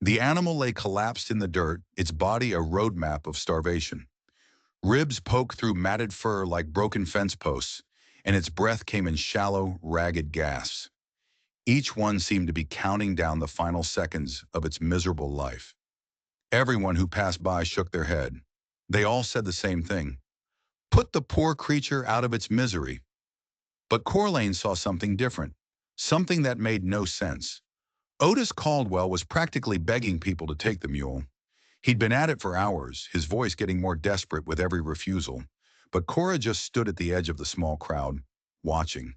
The animal lay collapsed in the dirt, its body a roadmap of starvation. Ribs poked through matted fur like broken fence posts, and its breath came in shallow, ragged gasps. Each one seemed to be counting down the final seconds of its miserable life. Everyone who passed by shook their head. They all said the same thing. Put the poor creature out of its misery. But Corlane saw something different, something that made no sense. Otis Caldwell was practically begging people to take the mule. He'd been at it for hours, his voice getting more desperate with every refusal. But Cora just stood at the edge of the small crowd, watching.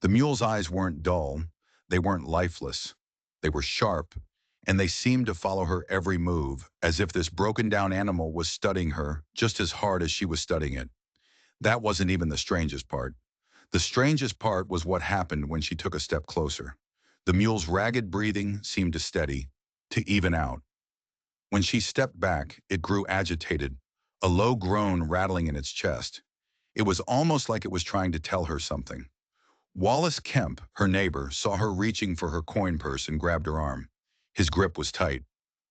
The mule's eyes weren't dull, they weren't lifeless. They were sharp, and they seemed to follow her every move, as if this broken-down animal was studying her just as hard as she was studying it. That wasn't even the strangest part. The strangest part was what happened when she took a step closer. The mule's ragged breathing seemed to steady, to even out. When she stepped back, it grew agitated, a low groan rattling in its chest. It was almost like it was trying to tell her something. Wallace Kemp, her neighbor, saw her reaching for her coin purse and grabbed her arm. His grip was tight.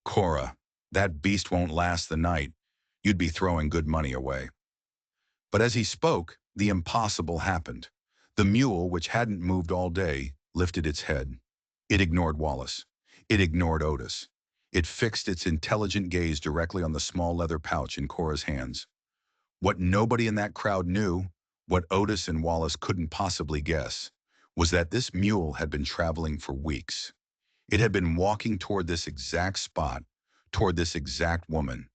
Cora, that beast won't last the night. You'd be throwing good money away. But as he spoke, the impossible happened. The mule, which hadn't moved all day, lifted its head. It ignored Wallace. It ignored Otis. It fixed its intelligent gaze directly on the small leather pouch in Cora's hands. What nobody in that crowd knew, what Otis and Wallace couldn't possibly guess, was that this mule had been traveling for weeks. It had been walking toward this exact spot, toward this exact woman,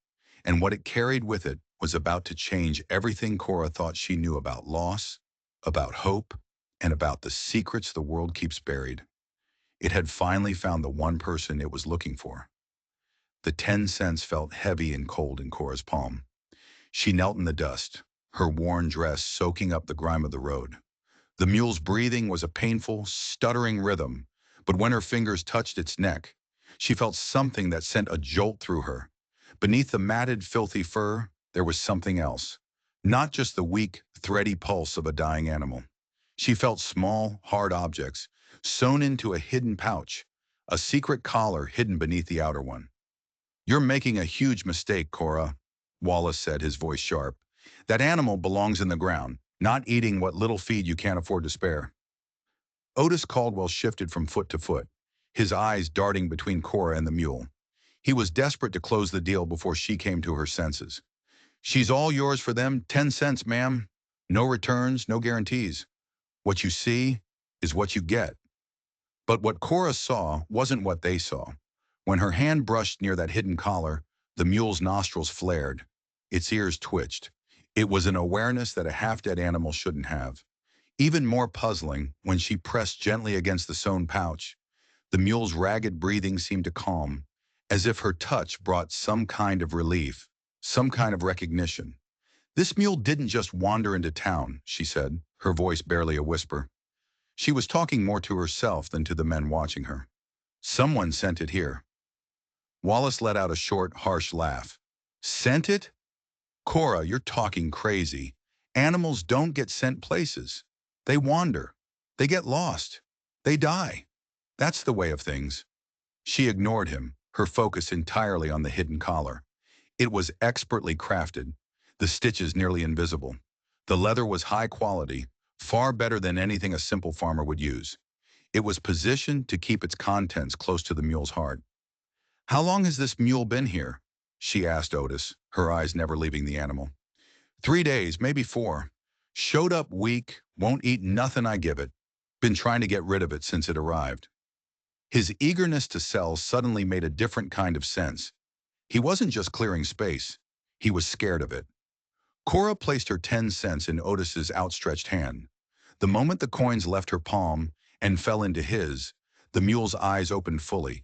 and what it carried with it was about to change everything Cora thought she knew about loss, about hope, and about the secrets the world keeps buried. It had finally found the one person it was looking for. The 10 cents felt heavy and cold in Cora's palm. She knelt in the dust, her worn dress soaking up the grime of the road. The mule's breathing was a painful, stuttering rhythm, but when her fingers touched its neck, she felt something that sent a jolt through her. Beneath the matted, filthy fur, there was something else. Not just the weak, thready pulse of a dying animal. She felt small, hard objects, sewn into a hidden pouch, a secret collar hidden beneath the outer one. "You're making a huge mistake, Cora," Wallace said, his voice sharp. "That animal belongs in the ground, not eating what little feed you can't afford to spare." Otis Caldwell shifted from foot to foot, his eyes darting between Cora and the mule. He was desperate to close the deal before she came to her senses. "She's all yours for them 10 cents, ma'am. No returns, no guarantees. What you see is what you get." But what Cora saw wasn't what they saw. When her hand brushed near that hidden collar, the mule's nostrils flared. Its ears twitched. It was an awareness that a half-dead animal shouldn't have. Even more puzzling, when she pressed gently against the sewn pouch, the mule's ragged breathing seemed to calm, as if her touch brought some kind of relief, some kind of recognition. "This mule didn't just wander into town," she said, her voice barely a whisper. She was talking more to herself than to the men watching her. "Someone sent it here." Wallace let out a short, harsh laugh. "Sent it? Cora, you're talking crazy. Animals don't get sent places. They wander. They get lost. They die. That's the way of things." She ignored him, her focus entirely on the hidden collar. It was expertly crafted, the stitches nearly invisible. The leather was high quality, far better than anything a simple farmer would use. It was positioned to keep its contents close to the mule's heart. "How long has this mule been here?" she asked Otis, her eyes never leaving the animal. "3 days, maybe 4. Showed up weak, won't eat nothing I give it. Been trying to get rid of it since it arrived." His eagerness to sell suddenly made a different kind of sense. He wasn't just clearing space. He was scared of it. Cora placed her 10 cents in Otis's outstretched hand. The moment the coins left her palm and fell into his, the mule's eyes opened fully.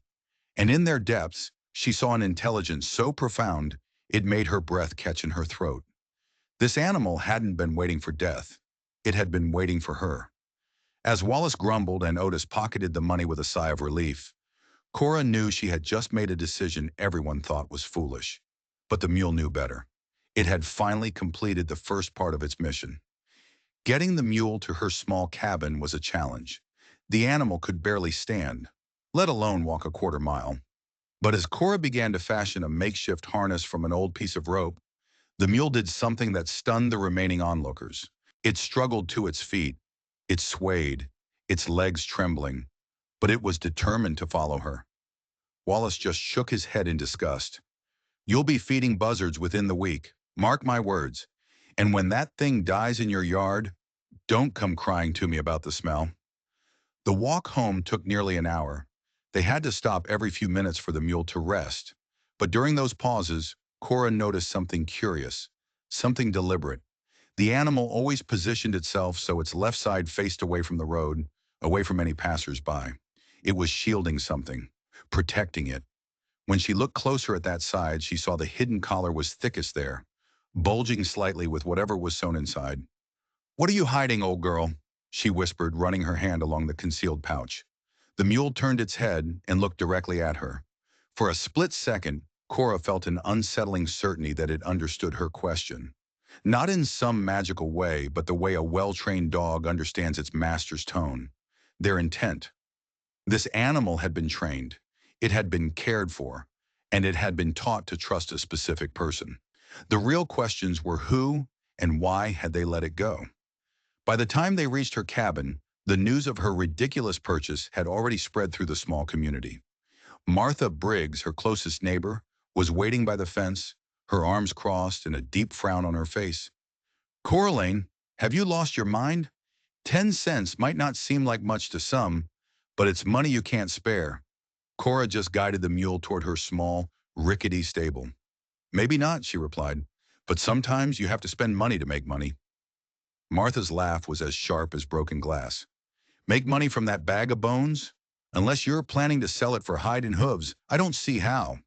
And in their depths, she saw an intelligence so profound it made her breath catch in her throat. This animal hadn't been waiting for death. It had been waiting for her. As Wallace grumbled and Otis pocketed the money with a sigh of relief, Cora knew she had just made a decision everyone thought was foolish. But the mule knew better. It had finally completed the first part of its mission. Getting the mule to her small cabin was a challenge. The animal could barely stand, let alone walk a quarter mile. But as Cora began to fashion a makeshift harness from an old piece of rope, the mule did something that stunned the remaining onlookers. It struggled to its feet. It swayed, its legs trembling, but it was determined to follow her. Wallace just shook his head in disgust. You'll be feeding buzzards within the week, mark my words. And when that thing dies in your yard, don't come crying to me about the smell. The walk home took nearly an hour. They had to stop every few minutes for the mule to rest. But during those pauses, Cora noticed something curious, something deliberate. The animal always positioned itself so its left side faced away from the road, away from any passers-by. It was shielding something, protecting it. When she looked closer at that side, she saw the hidden collar was thickest there, bulging slightly with whatever was sewn inside. "What are you hiding, old girl?" she whispered, running her hand along the concealed pouch. The mule turned its head and looked directly at her. For a split second, Cora felt an unsettling certainty that it understood her question. Not in some magical way, but the way a well-trained dog understands its master's tone, their intent. This animal had been trained, it had been cared for, and it had been taught to trust a specific person. The real questions were who and why had they let it go? By the time they reached her cabin, the news of her ridiculous purchase had already spread through the small community. Martha Briggs, her closest neighbor, was waiting by the fence, her arms crossed and a deep frown on her face. "Coraline, have you lost your mind? 10 cents might not seem like much to some, but it's money you can't spare." Cora just guided the mule toward her small, rickety stable. "Maybe not," she replied, "but sometimes you have to spend money to make money." Martha's laugh was as sharp as broken glass. "Make money from that bag of bones? Unless you're planning to sell it for hide and hooves, I don't see how."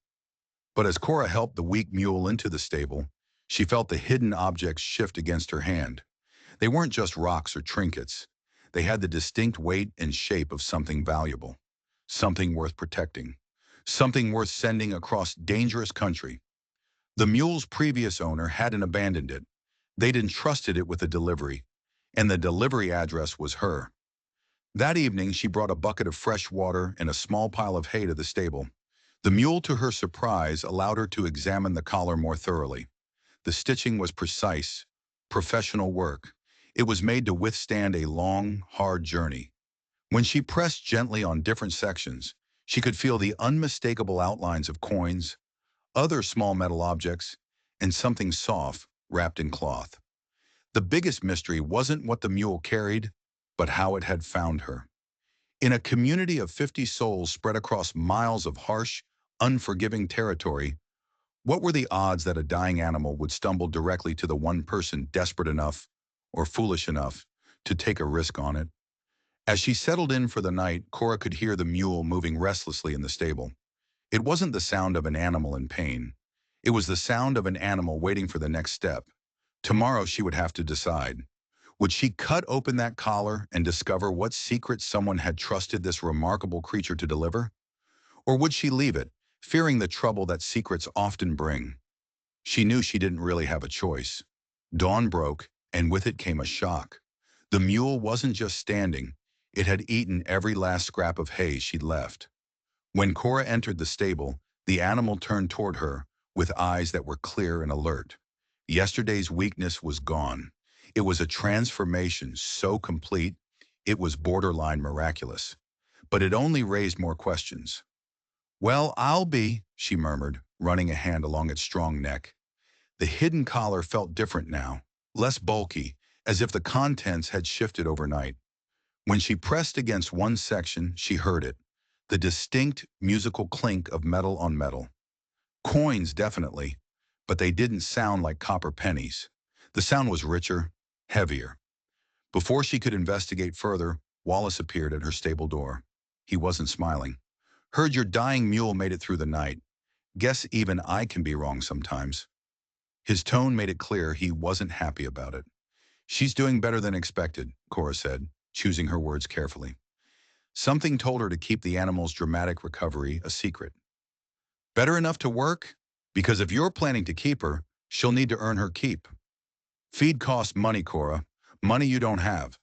But as Cora helped the weak mule into the stable, she felt the hidden objects shift against her hand. They weren't just rocks or trinkets. They had the distinct weight and shape of something valuable, something worth protecting, something worth sending across dangerous country. The mule's previous owner hadn't abandoned it. They'd entrusted it with a delivery, and the delivery address was her. That evening, she brought a bucket of fresh water and a small pile of hay to the stable. The mule, to her surprise, allowed her to examine the collar more thoroughly. The stitching was precise, professional work. It was made to withstand a long, hard journey. When she pressed gently on different sections, she could feel the unmistakable outlines of coins, other small metal objects, and something soft, wrapped in cloth. The biggest mystery wasn't what the mule carried, but how it had found her. In a community of 50 souls spread across miles of harsh, unforgiving territory, what were the odds that a dying animal would stumble directly to the one person desperate enough, or foolish enough, to take a risk on it? As she settled in for the night, Cora could hear the mule moving restlessly in the stable. It wasn't the sound of an animal in pain. It was the sound of an animal waiting for the next step. Tomorrow she would have to decide. Would she cut open that collar and discover what secret someone had trusted this remarkable creature to deliver? Or would she leave it, fearing the trouble that secrets often bring? She knew she didn't really have a choice. Dawn broke, and with it came a shock. The mule wasn't just standing. It had eaten every last scrap of hay she'd left. When Cora entered the stable, the animal turned toward her with eyes that were clear and alert. Yesterday's weakness was gone. It was a transformation so complete, it was borderline miraculous. But it only raised more questions. "Well, I'll be," she murmured, running a hand along its strong neck. The hidden collar felt different now, less bulky, as if the contents had shifted overnight. When she pressed against one section, she heard it, the distinct musical clink of metal on metal. Coins, definitely, but they didn't sound like copper pennies. The sound was richer, heavier. Before she could investigate further, Wallace appeared at her stable door. He wasn't smiling. "Heard your dying mule made it through the night. Guess even I can be wrong sometimes." His tone made it clear he wasn't happy about it. "She's doing better than expected," Cora said, choosing her words carefully. Something told her to keep the animal's dramatic recovery a secret. "Better enough to work? Because if you're planning to keep her, she'll need to earn her keep. Feed costs money, Cora. Money you don't have."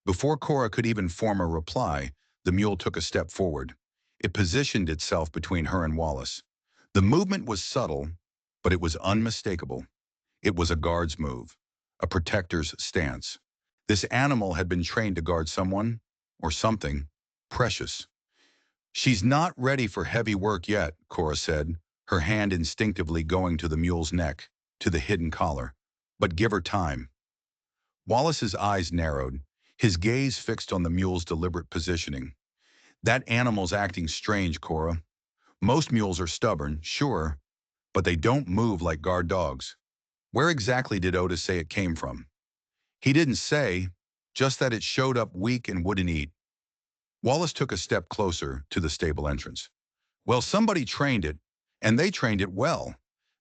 Before Cora could even form a reply, the mule took a step forward. It positioned itself between her and Wallace. The movement was subtle, but it was unmistakable. It was a guard's move, a protector's stance. This animal had been trained to guard someone, or something, precious. "She's not ready for heavy work yet," Cora said, her hand instinctively going to the mule's neck, to the hidden collar. "But give her time." Wallace's eyes narrowed, his gaze fixed on the mule's deliberate positioning. "That animal's acting strange, Cora. Most mules are stubborn, sure, but they don't move like guard dogs." "Where exactly did Otis say it came from?" "He didn't say, just that it showed up weak and wouldn't eat." Wallace took a step closer to the stable entrance. "Well, somebody trained it, and they trained it well.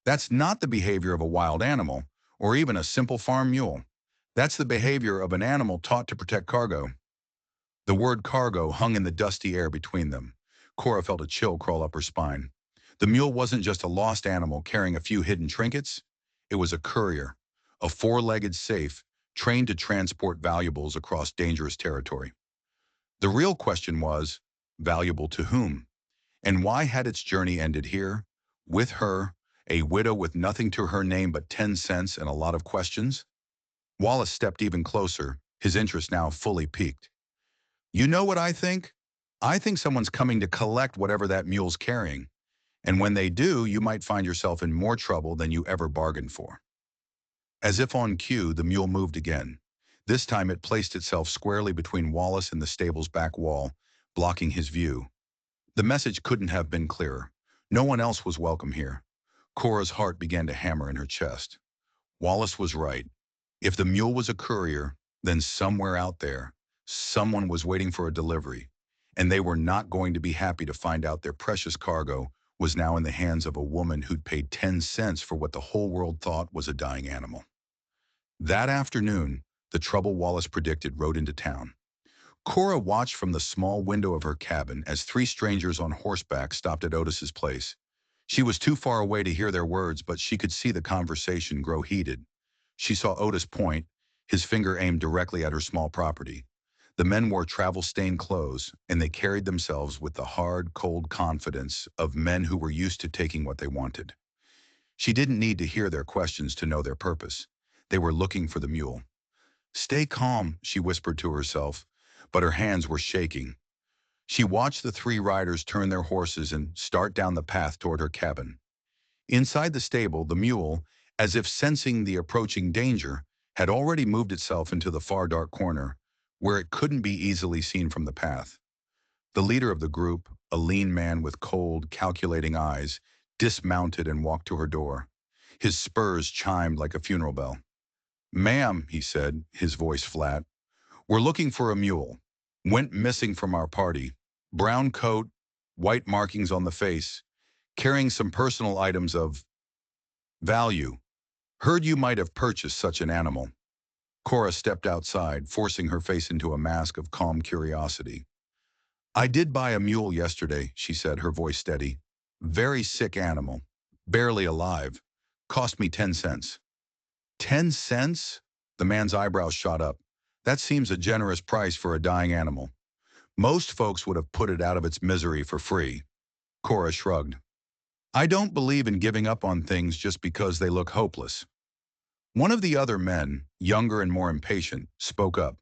That's not the behavior of a wild animal, or even a simple farm mule. That's the behavior of an animal taught to protect cargo." The word cargo hung in the dusty air between them. Cora felt a chill crawl up her spine. The mule wasn't just a lost animal carrying a few hidden trinkets. It was a courier, a four-legged safe, trained to transport valuables across dangerous territory. The real question was, valuable to whom? And why had its journey ended here, with her, a widow with nothing to her name but 10 cents and a lot of questions? Wallace stepped even closer, his interest now fully piqued. "You know what I think? I think someone's coming to collect whatever that mule's carrying. And when they do, you might find yourself in more trouble than you ever bargained for." As if on cue, the mule moved again. This time it placed itself squarely between Wallace and the stable's back wall, blocking his view. The message couldn't have been clearer. No one else was welcome here. Cora's heart began to hammer in her chest. Wallace was right. If the mule was a courier, then somewhere out there, someone was waiting for a delivery, and they were not going to be happy to find out their precious cargo was now in the hands of a woman who'd paid 10 cents for what the whole world thought was a dying animal. That afternoon, the trouble Wallace predicted rode into town. Cora watched from the small window of her cabin as three strangers on horseback stopped at Otis's place. She was too far away to hear their words, but she could see the conversation grow heated. She saw Otis point, his finger aimed directly at her small property. The men wore travel-stained clothes, and they carried themselves with the hard, cold confidence of men who were used to taking what they wanted. She didn't need to hear their questions to know their purpose. They were looking for the mule. "Stay calm," she whispered to herself, but her hands were shaking. She watched the three riders turn their horses and start down the path toward her cabin. Inside the stable, the mule, as if sensing the approaching danger, had already moved itself into the far dark corner, where it couldn't be easily seen from the path. The leader of the group, a lean man with cold, calculating eyes, dismounted and walked to her door. His spurs chimed like a funeral bell. "Ma'am," he said, his voice flat, "we're looking for a mule. Went missing from our party. Brown coat, white markings on the face, carrying some personal items of value. Heard you might have purchased such an animal." Cora stepped outside, forcing her face into a mask of calm curiosity. "I did buy a mule yesterday," she said, her voice steady. "Very sick animal. Barely alive. Cost me 10 cents. 10 cents? The man's eyebrows shot up. "That seems a generous price for a dying animal. Most folks would have put it out of its misery for free." Cora shrugged. "I don't believe in giving up on things just because they look hopeless." One of the other men, younger and more impatient, spoke up.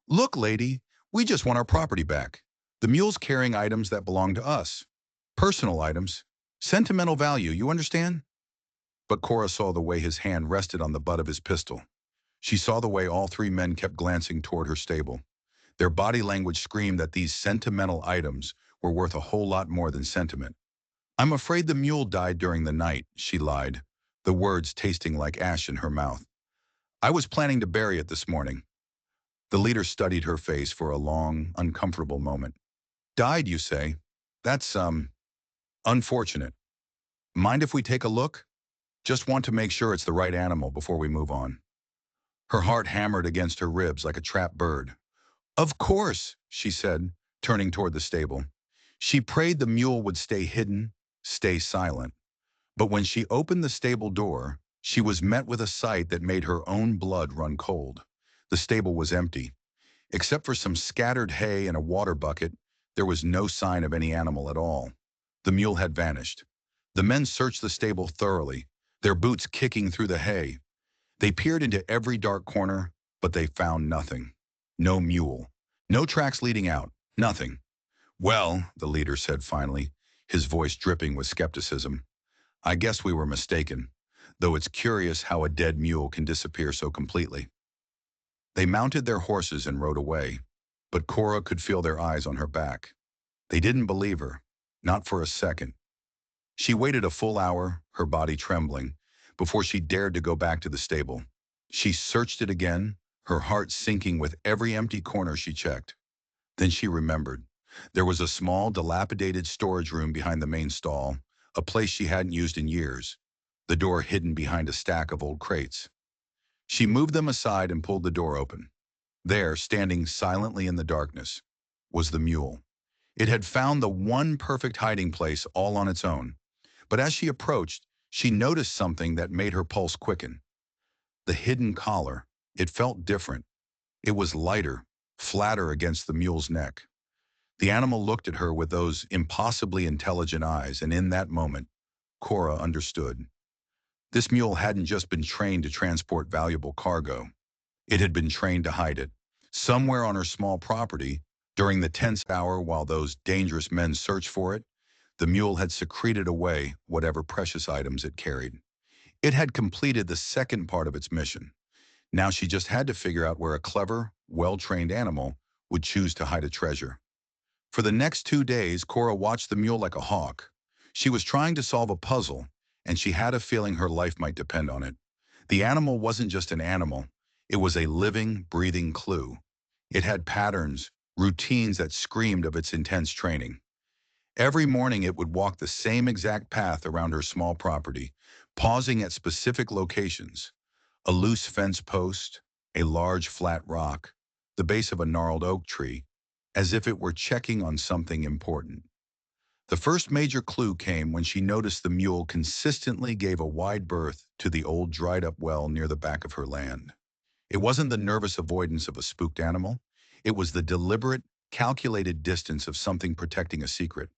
"Look, lady, we just want our property back. The mule's carrying items that belong to us. Personal items. Sentimental value, you understand?" But Cora saw the way his hand rested on the butt of his pistol. She saw the way all three men kept glancing toward her stable. Their body language screamed that these sentimental items were worth a whole lot more than sentiment. "I'm afraid the mule died during the night," she lied, the words tasting like ash in her mouth. "I was planning to bury it this morning." The leader studied her face for a long, uncomfortable moment. "Died, you say? That's, unfortunate. Mind if we take a look? Just want to make sure it's the right animal before we move on." Her heart hammered against her ribs like a trapped bird. "Of course," she said, turning toward the stable. She prayed the mule would stay hidden, stay silent. But when she opened the stable door, she was met with a sight that made her own blood run cold. The stable was empty. Except for some scattered hay and a water bucket, There was no sign of any animal at all. The mule had vanished. The men searched the stable thoroughly, their boots kicking through the hay. They peered into every dark corner, but they found nothing. No mule. No tracks leading out. Nothing. "Well," the leader said finally, his voice dripping with skepticism, "I guess we were mistaken, though it's curious how a dead mule can disappear so completely." They mounted their horses and rode away, but Cora could feel their eyes on her back. They didn't believe her, not for a second. She waited a full hour, her body trembling, before she dared to go back to the stable. She searched it again, her heart sinking with every empty corner she checked. Then she remembered. There was a small, dilapidated storage room behind the main stall, a place she hadn't used in years, the door hidden behind a stack of old crates. She moved them aside and pulled the door open. There, standing silently in the darkness, was the mule. It had found the one perfect hiding place all on its own. But as she approached, she noticed something that made her pulse quicken. The hidden collar. It felt different. It was lighter, flatter against the mule's neck. The animal looked at her with those impossibly intelligent eyes, and in that moment, Cora understood. This mule hadn't just been trained to transport valuable cargo. It had been trained to hide it. Somewhere on her small property, during the tense hour while those dangerous men searched for it, the mule had secreted away whatever precious items it carried. It had completed the second part of its mission. Now she just had to figure out where a clever, well-trained animal would choose to hide a treasure. For the next 2 days, Cora watched the mule like a hawk. She was trying to solve a puzzle, and she had a feeling her life might depend on it. The animal wasn't just an animal. It was a living, breathing clue. It had patterns, routines that screamed of its intense training. Every morning it would walk the same exact path around her small property, pausing at specific locations: a loose fence post, a large flat rock, the base of a gnarled oak tree, as if it were checking on something important. The first major clue came when she noticed the mule consistently gave a wide berth to the old dried-up well near the back of her land. It wasn't the nervous avoidance of a spooked animal. It was the deliberate, calculated distance of something protecting a secret.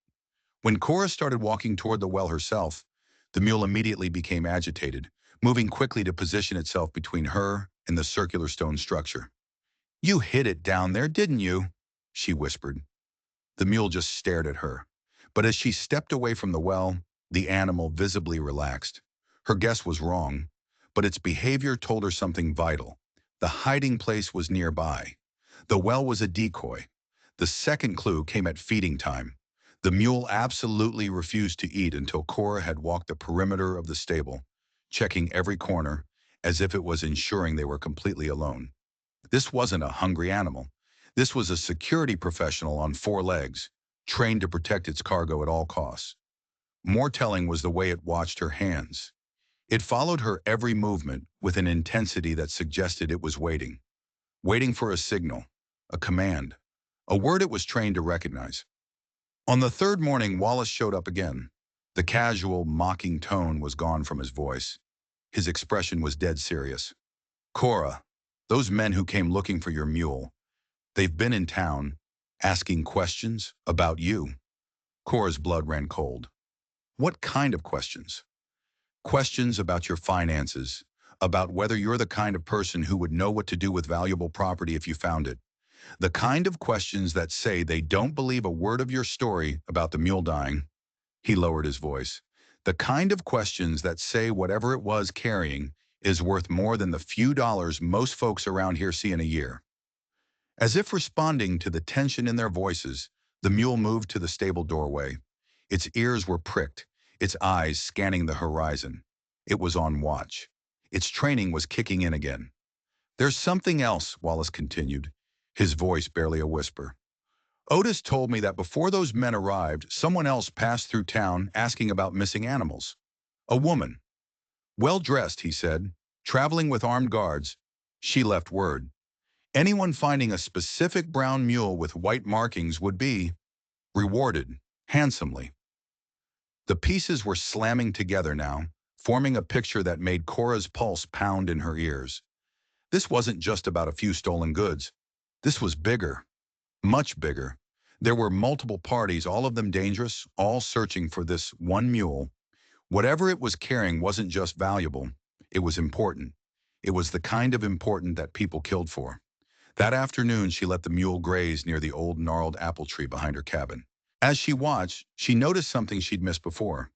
When Cora started walking toward the well herself, the mule immediately became agitated, moving quickly to position itself between her and the circular stone structure. "You hid it down there, didn't you?" she whispered. The mule just stared at her. But as she stepped away from the well, the animal visibly relaxed. Her guess was wrong, but its behavior told her something vital. The hiding place was nearby. The well was a decoy. The second clue came at feeding time. The mule absolutely refused to eat until Cora had walked the perimeter of the stable, checking every corner as if it was ensuring they were completely alone. This wasn't a hungry animal. This was a security professional on 4 legs, trained to protect its cargo at all costs. More telling was the way it watched her hands. It followed her every movement with an intensity that suggested it was waiting for a signal, a command, a word it was trained to recognize. On the third morning, Wallace showed up again. The casual, mocking tone was gone from his voice. His expression was dead serious. "Cora, those men who came looking for your mule, they've been in town, asking questions about you." Cora's blood ran cold. "What kind of questions?" "Questions about your finances, about whether you're the kind of person who would know what to do with valuable property if you found it. The kind of questions that say they don't believe a word of your story about the mule dying." He lowered his voice. "The kind of questions that say whatever it was carrying is worth more than the few dollars most folks around here see in a year." As if responding to the tension in their voices, the mule moved to the stable doorway. Its ears were pricked, its eyes scanning the horizon. It was on watch. Its training was kicking in again. "There's something else," Wallace continued, his voice barely a whisper. "Otis told me that before those men arrived, someone else passed through town asking about missing animals. A woman. Well-dressed, he said, traveling with armed guards. She left word. Anyone finding a specific brown mule with white markings would be rewarded handsomely." The pieces were slamming together now, forming a picture that made Cora's pulse pound in her ears. This wasn't just about a few stolen goods. This was bigger, much bigger. There were multiple parties, all of them dangerous, all searching for this one mule. Whatever it was carrying wasn't just valuable, it was important. It was the kind of important that people killed for. That afternoon, she let the mule graze near the old gnarled apple tree behind her cabin. As she watched, she noticed something she'd missed before.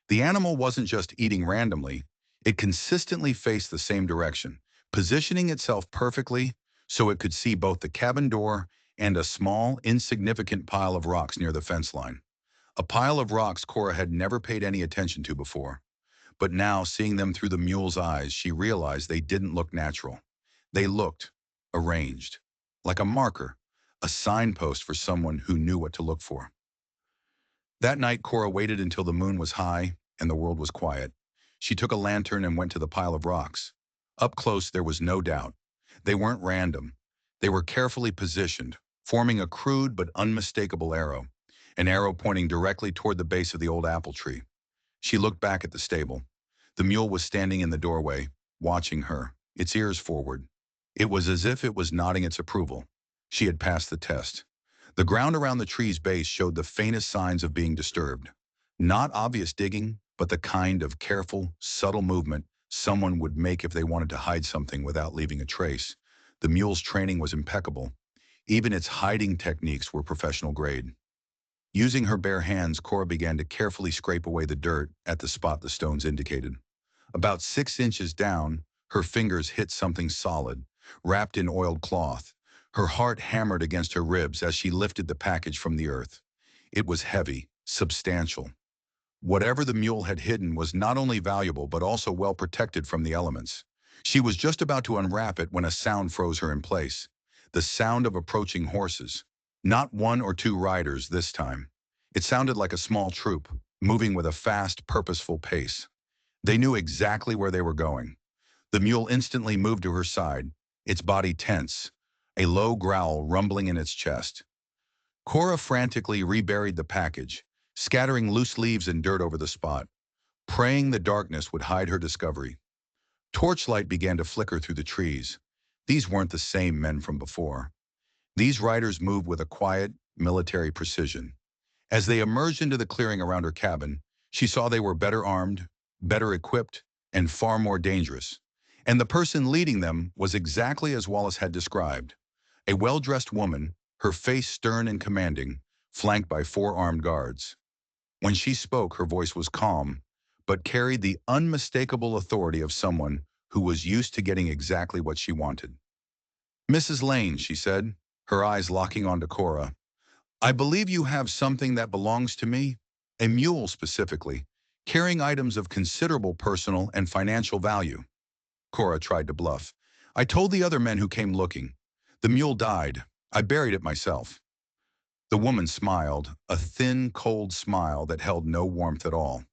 The animal wasn't just eating randomly, it consistently faced the same direction, positioning itself perfectly so it could see both the cabin door and a small, insignificant pile of rocks near the fence line. A pile of rocks Cora had never paid any attention to before. But now, seeing them through the mule's eyes, she realized they didn't look natural. They looked arranged, like a marker, a signpost for someone who knew what to look for. That night, Cora waited until the moon was high and the world was quiet. She took a lantern and went to the pile of rocks. Up close, there was no doubt. They weren't random. They were carefully positioned, forming a crude but unmistakable arrow, an arrow pointing directly toward the base of the old apple tree. She looked back at the stable. The mule was standing in the doorway, watching her, its ears forward. It was as if it was nodding its approval. She had passed the test. The ground around the tree's base showed the faintest signs of being disturbed. Not obvious digging, but the kind of careful, subtle movement someone would make if they wanted to hide something without leaving a trace. The mule's training was impeccable. Even its hiding techniques were professional grade. Using her bare hands, Cora began to carefully scrape away the dirt at the spot the stones indicated. About 6 inches down, her fingers hit something solid, wrapped in oiled cloth. Her heart hammered against her ribs as she lifted the package from the earth. It was heavy, substantial. Whatever the mule had hidden was not only valuable but also well protected from the elements. She was just about to unwrap it when a sound froze her in place. The sound of approaching horses. Not one or two riders this time. It sounded like a small troop, moving with a fast, purposeful pace. They knew exactly where they were going. The mule instantly moved to her side, its body tense, a low growl rumbling in its chest. Cora frantically reburied the package, scattering loose leaves and dirt over the spot, praying the darkness would hide her discovery. Torchlight began to flicker through the trees. These weren't the same men from before. These riders moved with a quiet, military precision. As they emerged into the clearing around her cabin, she saw they were better armed, better equipped, and far more dangerous. And the person leading them was exactly as Wallace had described. A well-dressed woman, her face stern and commanding, flanked by 4 armed guards. When she spoke, her voice was calm, but carried the unmistakable authority of someone who was used to getting exactly what she wanted. "Mrs. Lane," she said, her eyes locking onto Cora, "I believe you have something that belongs to me, a mule specifically, carrying items of considerable personal and financial value." Cora tried to bluff. "I told the other men who came looking. The mule died. I buried it myself." The woman smiled, a thin, cold smile that held no warmth at all.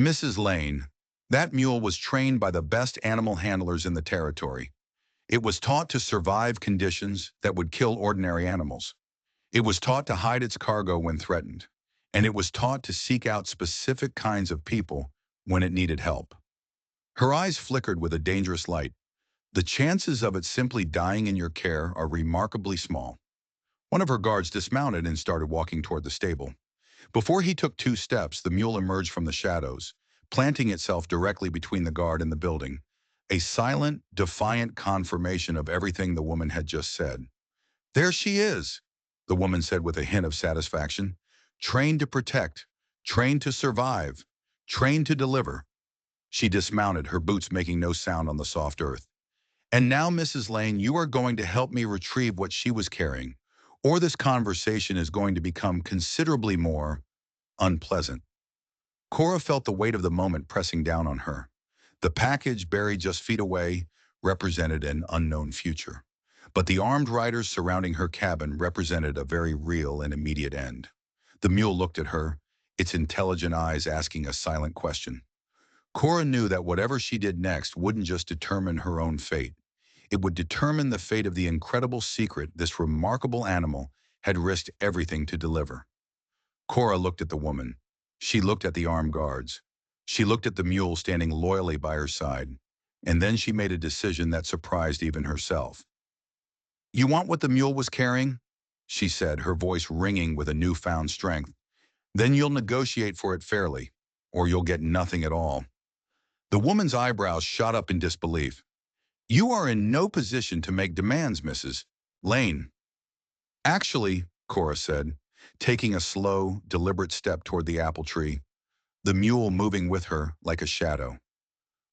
"Mrs. Lane, that mule was trained by the best animal handlers in the territory. It was taught to survive conditions that would kill ordinary animals. It was taught to hide its cargo when threatened, and it was taught to seek out specific kinds of people when it needed help." Her eyes flickered with a dangerous light. "The chances of it simply dying in your care are remarkably small." One of her guards dismounted and started walking toward the stable. Before he took 2 steps, the mule emerged from the shadows, planting itself directly between the guard and the building, a silent, defiant confirmation of everything the woman had just said. "There she is," the woman said with a hint of satisfaction. "Trained to protect, trained to survive, trained to deliver." She dismounted, her boots making no sound on the soft earth. "And now, Mrs. Lane, you are going to help me retrieve what she was carrying, or this conversation is going to become considerably more unpleasant." Cora felt the weight of the moment pressing down on her. The package, buried just feet away, represented an unknown future. But the armed riders surrounding her cabin represented a very real and immediate end. The mule looked at her, its intelligent eyes asking a silent question. Cora knew that whatever she did next wouldn't just determine her own fate. It would determine the fate of the incredible secret this remarkable animal had risked everything to deliver. Cora looked at the woman. She looked at the armed guards. She looked at the mule standing loyally by her side. And then she made a decision that surprised even herself. "You want what the mule was carrying?" she said, her voice ringing with a newfound strength. Then you'll negotiate for it fairly, or you'll get nothing at all. The woman's eyebrows shot up in disbelief. You are in no position to make demands, Mrs. Lane. Actually, Cora said, taking a slow, deliberate step toward the apple tree, the mule moving with her like a shadow.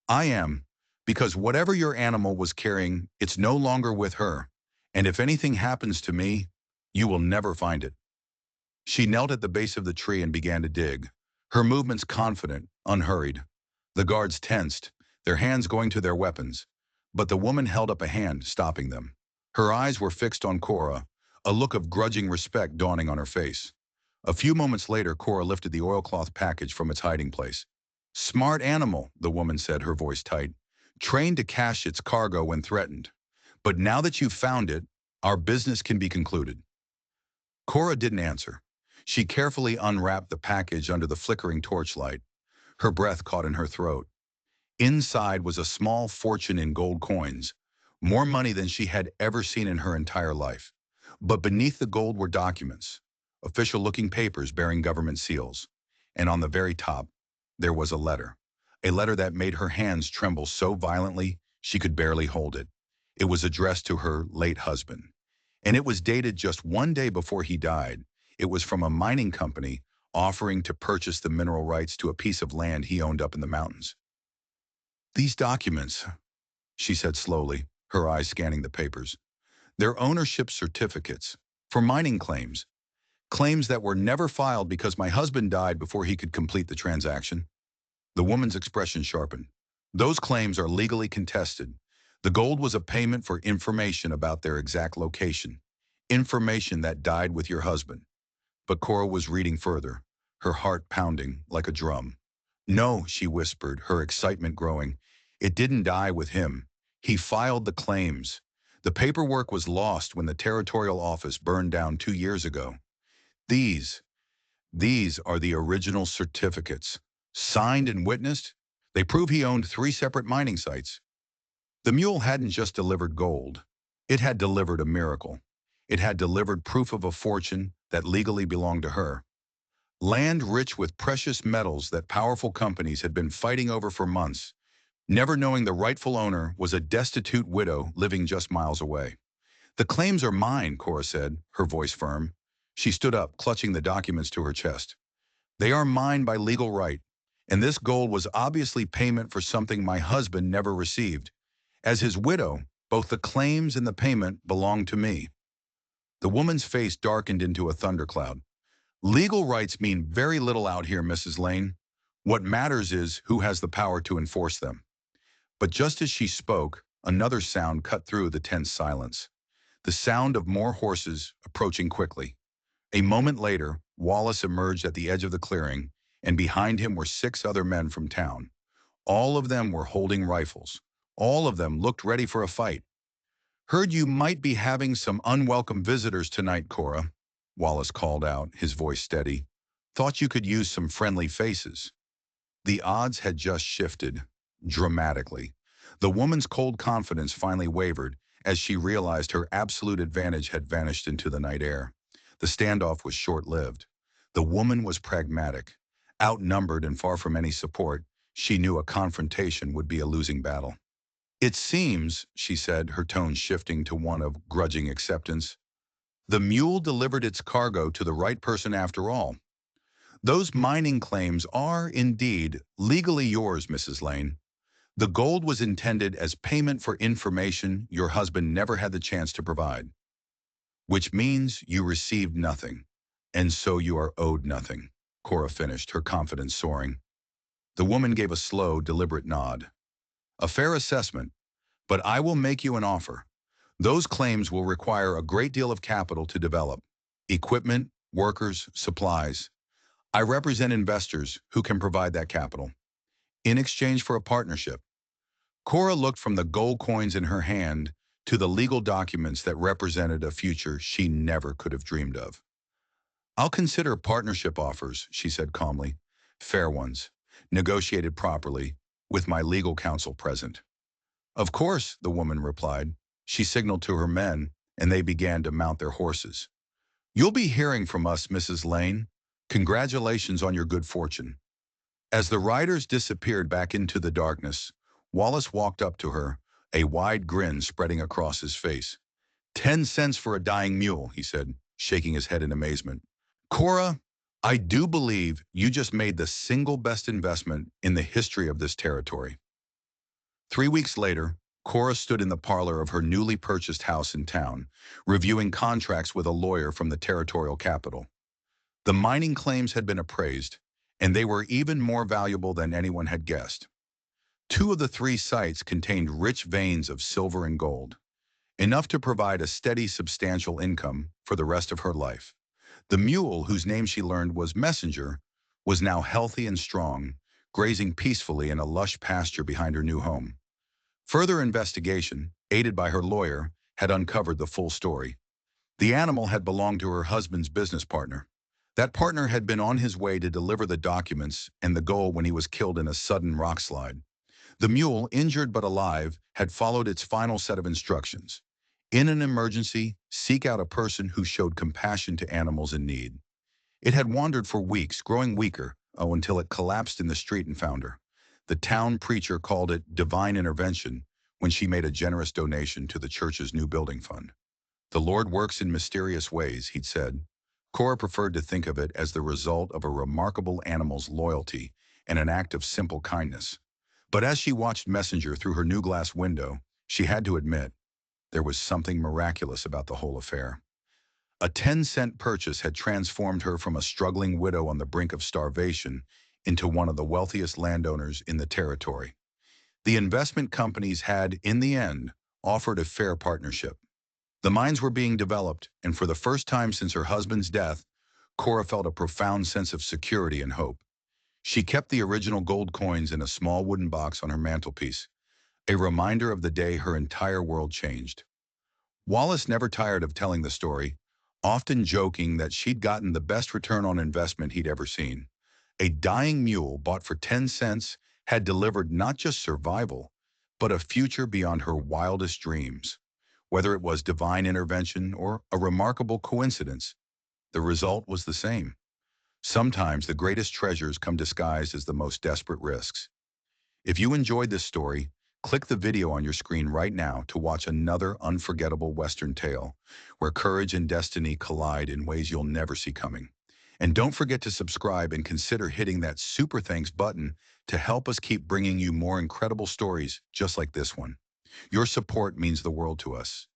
I am, because whatever your animal was carrying, it's no longer with her, and if anything happens to me, you will never find it. She knelt at the base of the tree and began to dig, her movements confident, unhurried. The guards tensed, their hands going to their weapons, but the woman held up a hand, stopping them. Her eyes were fixed on Cora, a look of grudging respect dawning on her face. A few moments later, Cora lifted the oilcloth package from its hiding place. Smart animal, the woman said, her voice tight. Trained to cache its cargo when threatened. But now that you've found it, our business can be concluded. Cora didn't answer. She carefully unwrapped the package under the flickering torchlight. Her breath caught in her throat. Inside was a small fortune in gold coins, more money than she had ever seen in her entire life. But beneath the gold were documents, official-looking papers bearing government seals. And on the very top, there was a letter that made her hands tremble so violently she could barely hold it. It was addressed to her late husband, and it was dated just one day before he died. It was from a mining company offering to purchase the mineral rights to a piece of land he owned up in the mountains. These documents, she said slowly, her eyes scanning the papers, they're ownership certificates for mining claims, claims that were never filed because my husband died before he could complete the transaction. The woman's expression sharpened. Those claims are legally contested. The gold was a payment for information about their exact location, information that died with your husband. But Cora was reading further, her heart pounding like a drum. No, she whispered, her excitement growing. It didn't die with him. He filed the claims. The paperwork was lost when the territorial office burned down 2 years ago. These, these are the original certificates. Signed and witnessed, they prove he owned 3 separate mining sites. The mule hadn't just delivered gold. It had delivered a miracle. It had delivered proof of a fortune that legally belonged to her. Land rich with precious metals that powerful companies had been fighting over for months, never knowing the rightful owner was a destitute widow living just miles away. The claims are mine, Cora said, her voice firm. She stood up, clutching the documents to her chest. They are mine by legal right, and this gold was obviously payment for something my husband never received. As his widow, both the claims and the payment belong to me. The woman's face darkened into a thundercloud. Legal rights mean very little out here, Mrs. Lane. What matters is who has the power to enforce them. But just as she spoke, another sound cut through the tense silence. The sound of more horses approaching quickly. A moment later, Wallace emerged at the edge of the clearing, and behind him were 6 other men from town. All of them were holding rifles. All of them looked ready for a fight. Heard you might be having some unwelcome visitors tonight, Cora, Wallace called out, his voice steady. Thought you could use some friendly faces. The odds had just shifted, dramatically. The woman's cold confidence finally wavered as she realized her absolute advantage had vanished into the night air. The standoff was short-lived. The woman was pragmatic. Outnumbered and far from any support, she knew a confrontation would be a losing battle. It seems, she said, her tone shifting to one of grudging acceptance, the mule delivered its cargo to the right person after all. Those mining claims are, indeed, legally yours, Mrs. Lane. The gold was intended as payment for information your husband never had the chance to provide. Which means you received nothing, and so you are owed nothing, Cora finished, her confidence soaring. The woman gave a slow, deliberate nod. A fair assessment, but I will make you an offer. Those claims will require a great deal of capital to develop. Equipment, workers, supplies. I represent investors who can provide that capital. In exchange for a partnership. Cora looked from the gold coins in her hand to the legal documents that represented a future she never could have dreamed of. I'll consider partnership offers, she said calmly. Fair ones, negotiated properly, with my legal counsel present. Of course, the woman replied. She signaled to her men, and they began to mount their horses. You'll be hearing from us, Mrs. Lane. Congratulations on your good fortune. As the riders disappeared back into the darkness, Wallace walked up to her, a wide grin spreading across his face. 10 cents for a dying mule, he said, shaking his head in amazement. Cora, I do believe you just made the single best investment in the history of this territory. 3 weeks later, Cora stood in the parlor of her newly purchased house in town, reviewing contracts with a lawyer from the territorial capital. The mining claims had been appraised, and they were even more valuable than anyone had guessed. Two of the three sites contained rich veins of silver and gold, enough to provide a steady, substantial income for the rest of her life. The mule, whose name she learned was Messenger, was now healthy and strong, grazing peacefully in a lush pasture behind her new home. Further investigation, aided by her lawyer, had uncovered the full story. The animal had belonged to her husband's business partner. That partner had been on his way to deliver the documents and the goal when he was killed in a sudden rock slide. The mule, injured but alive, had followed its final set of instructions. In an emergency, seek out a person who showed compassion to animals in need. It had wandered for weeks, growing weaker, until it collapsed in the street and found her. The town preacher called it divine intervention when she made a generous donation to the church's new building fund. The Lord works in mysterious ways, he'd said. Cora preferred to think of it as the result of a remarkable animal's loyalty and an act of simple kindness. But as she watched Messenger through her new glass window, she had to admit there was something miraculous about the whole affair. A 10-cent purchase had transformed her from a struggling widow on the brink of starvation into one of the wealthiest landowners in the territory. The investment companies had, in the end, offered a fair partnership. The mines were being developed, and for the first time since her husband's death, Cora felt a profound sense of security and hope. She kept the original gold coins in a small wooden box on her mantelpiece, a reminder of the day her entire world changed. Wallace never tired of telling the story, often joking that she'd gotten the best return on investment he'd ever seen. A dying mule bought for 10 cents had delivered not just survival, but a future beyond her wildest dreams. Whether it was divine intervention or a remarkable coincidence, the result was the same. Sometimes the greatest treasures come disguised as the most desperate risks. If you enjoyed this story, click the video on your screen right now to watch another unforgettable Western tale where courage and destiny collide in ways you'll never see coming. And don't forget to subscribe and consider hitting that super thanks button to help us keep bringing you more incredible stories just like this one. Your support means the world to us.